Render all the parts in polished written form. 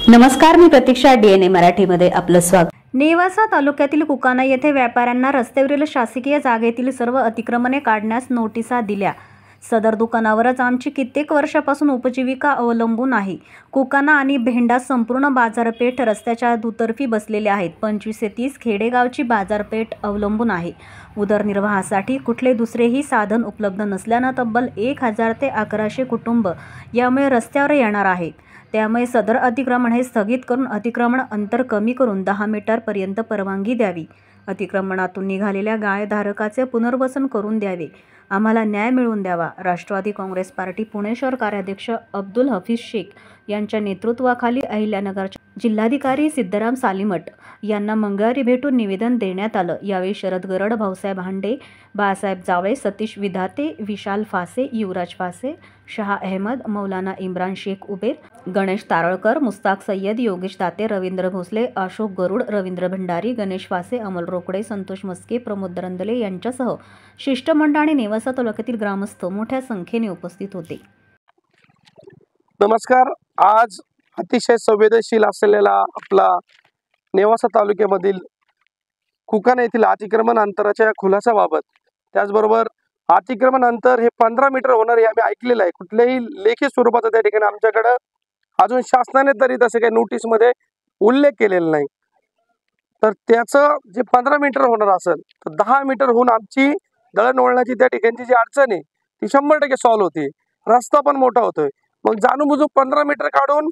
नमस्कार, मी प्रतीक्षा. DNA मराठीमध्ये आपलं स्वागत. नेवासा तालुक्यातील कुकाना येथे व्यापाऱ्यांना रस्त्यावरील शासकीय जागेतील सर्व अतिक्रमणे काढण्यास नोटिसा दिल्या. सदर दुकानावरच आमची कित्येक वर्षापासून उपजीविका अवलंबून आहे. कुकाना आणि भेंडा संपूर्ण बाजारपेठ रस्त्याच्या दुतर्फी बसलेले आहेत. 25 ते 30 खेडेगावची बाजारपेठ अवलंबून आहे. उदरनिर्वाहासाठी कुठले दुसरेही साधन उपलब्ध नसल्यानं तब्बल 1000 ते 1100 कुटुंब यामुळे रस्त्यावर येणार आहेत. त्यामुळे सदर अतिक्रमण हे स्थगित करून अतिक्रमण अंतर कमी करून 10 मीटरपर्यंत परवानगी द्यावी. अतिक्रमणातून निघालेल्या गायधारकाचे पुनर्वसन करून द्यावे. आम्हाला न्याय मिळवून द्यावा. राष्ट्रवादी काँग्रेस पार्टी पुणे शहर कार्याध्यक्ष अब्दुल हफीज शेख यांच्या नेतृत्वाखाली अहिल्यानगरच्या जिल्हाधिकारी सिद्धराम सालीमठ यांना मंगळवारी भेटून निवेदन देण्यात आलं. यावेळी शरद गरड, भाऊसाहेब हांडे, बाळासाहेब जावळे, सतीश विधाते, विशाल फासे, युवराज फासे, शहा अहमद, मौलाना इम्रान शेख उबेर, गणेश तारळकर, मुस्ताक सय्यद, योगेश दाते, रवींद्र भोसले, अशोक गरुड, रवींद्र भंडारी, गणेश फासे, अमल रोकडे, संतोष मस्के, प्रमोद दरंदले यांच्यासह शिष्टमंडळ आणि नेवासा तालुक्यातील ग्रामस्थ मोठ्या संख्येने उपस्थित होते. नमस्कार. आज अतिशय संवेदनशील असलेला आपला नेवासा तालुक्यामधील कुकाना येथील अतिक्रमण अंतराच्या खुलासाबाबत, त्याचबरोबर अतिक्रमण अंतर हे 15 मीटर होणार हे आम्ही ऐकलेलं आहे. कुठल्याही लेखी स्वरूपाचा त्या ठिकाणी आमच्याकडे अजून शासनाने तरी तसे काही नोटीसमध्ये उल्लेख केलेला नाही. तर त्याचं जे 15 मीटर होणार असेल तर 10 मीटर होऊन आमची दळणवळणाची त्या ठिकाणची जी अडचण आहे ती 100% सॉल्व्ह होते. रस्ता पण मोठा होतोय. मग जाणूनबुजून 15 मीटर काढून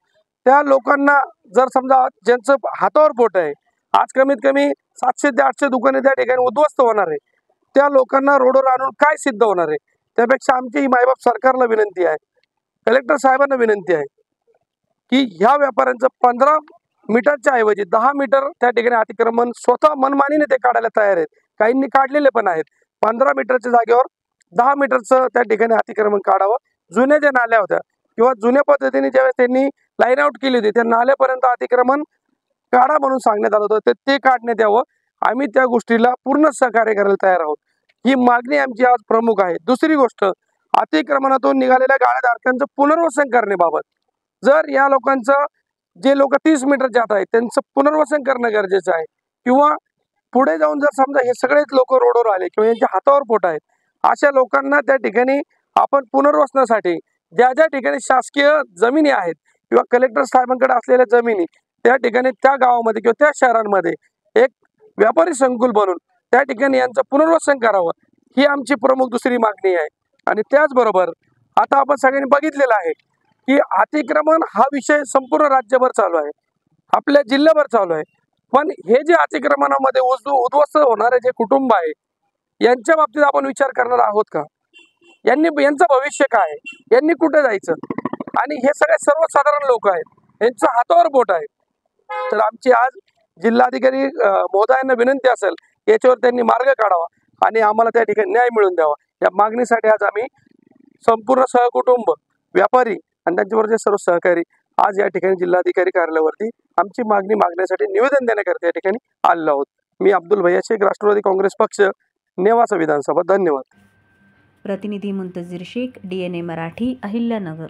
त्या लोकांना जर समजा ज्यांचं हातावर पोट आहे, आज कमीत कमी 700 ते 800 दुकाने त्या ठिकाणी उद्ध्वस्त होणार आहे, त्या लोकांना रोडवर आणून काय सिद्ध होणार आहे? त्यापेक्षा आमची ही मायबाप सरकारला विनंती आहे, कलेक्टर साहेबांना विनंती आहे की ह्या व्यापाऱ्यांचं 15 मीटरच्या ऐवजी 10 मीटर त्या ठिकाणी अतिक्रमण स्वतः मनमानीने ते काढायला तयार आहेत. काहींनी काढलेले पण आहेत. 15 मीटरच्या जागेवर 10 मीटरचं त्या ठिकाणी अतिक्रमण काढावं. जुन्या ज्या नाल्या होत्या किंवा जुन्या पद्धतीने ज्यावेळेस त्यांनी लाईन आउट केली होती त्या नाल्यापर्यंत अतिक्रमण काढा म्हणून सांगण्यात आलं होतं, ते काढण्यात यावं. आम्ही त्या गोष्टीला पूर्ण सहकार्य करायला तयार आहोत. ही मागणी आमची आज प्रमुख आहे. दुसरी गोष्ट, अतिक्रमणातून निघालेल्या गाळेधारकांचं पुनर्वसन करण्याबाबत, जर या लोकांचं जे लोक 30 मीटर जात आहेत त्यांचं पुनर्वसन करणं गरजेचं आहे. किंवा पुढे जाऊन जर समजा हे सगळेच लोक रोडवर आले किंवा यांच्या हातावर पोट आहेत, अशा लोकांना त्या ठिकाणी आपण पुनर्वसनासाठी ज्या ज्या ठिकाणी शासकीय जमिनी आहेत किंवा कलेक्टर साहेबांकडे असलेल्या जमिनी त्या ठिकाणी त्या गावामध्ये किंवा त्या शहरांमध्ये एक व्यापारी संकुल बनवून त्या ठिकाणी यांचं पुनर्वसन करावं, ही आमची प्रमुख दुसरी मागणी आहे. आणि त्याचबरोबर आता आपण सगळ्यांनी बघितलेलं आहे की अतिक्रमण हा विषय संपूर्ण राज्यभर चालू आहे, आपल्या जिल्ह्याभर चालू आहे. पण हे जे अतिक्रमणामध्ये उद्ध्वस्त होणारे जे कुटुंब आहे यांच्या बाबतीत आपण विचार करणार आहोत का? यांचं भविष्य काय आहे? यांनी कुठे जायचं? आणि हे सगळे सर्वसाधारण लोक आहेत, यांचं हातावर बोट आहे. तर आमची आज जिल्हाधिकारी महोदयांना विनंती असेल याच्यावर त्यांनी मार्ग काढावा आणि आम्हाला त्या ठिकाणी न्याय मिळवून द्यावा. या मागणीसाठी आज आम्ही संपूर्ण सहकुटुंब व्यापारी आणि त्यांच्यावरचे सर्व सहकारी आज या ठिकाणी जिल्हाधिकारी कार्यालयावरती आमची मागणी मागण्यासाठी निवेदन देण्याकरता या ठिकाणी आलेलो आहोत. मी अब्दुल भैया शेख, राष्ट्रवादी काँग्रेस पक्ष, नेवासा विधानसभा. धन्यवाद. प्रतिनिधी मुंतजीर शेख, DNA मराठी, अहिल्यानगर.